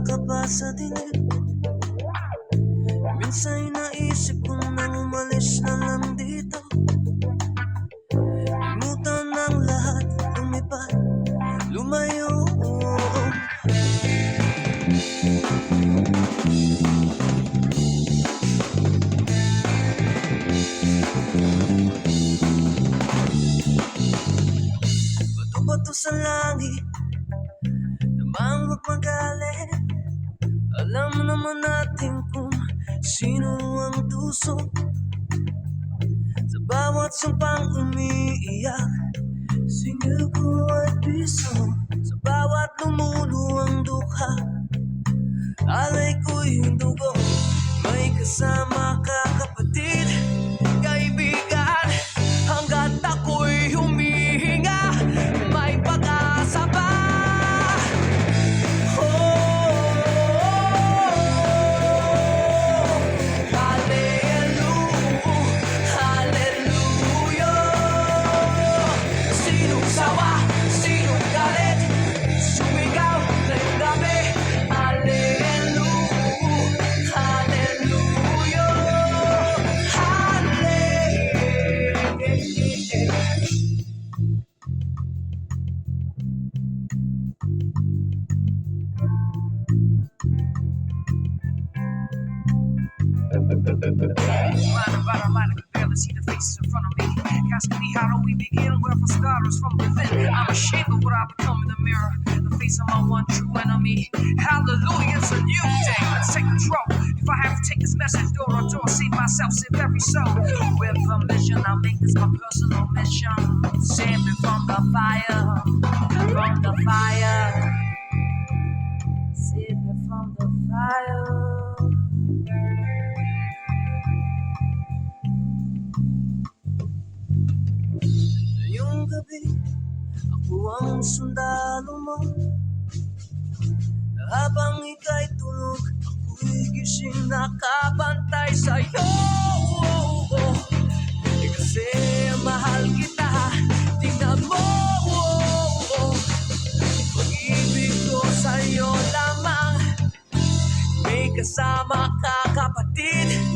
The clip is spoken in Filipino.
ka pa sa dilim. Minsan'y naisip ko nang umalis na lang dito. Limutan ng lahat, lumipat, lumayo. Bato-bato sa langit, tamang huwag magalit. Alam naman natin kung sino ang tusok sa bawat sumpang umiiyak. Singil ko ay piso sa bawat lumuluwang dukha. Alay ko'y dugo, may kasama ka kapatid, kaibigan. Hanggat ako'y humihinga, may pag-asa pa. I can barely see the faces in front of me. Asking me how do we begin? We're for starters from within. I'm ashamed of what I've become in the mirror, the face of my one true enemy. Hallelujah, it's a new day. Let's take control. If I have to take this message door to door, save myself, save every soul. With permission, I'll make this my personal mission. Save me from the fire, from the fire. Save me from the fire. Ngayong gabi, ako ang sundalo mo. Habang ika'y tulog, ako'y gising nakabantay sa'yo. Kasi mahal kita, tingnan mo. Pag-ibig ko sa'yo lamang, may kasama ka kapatid.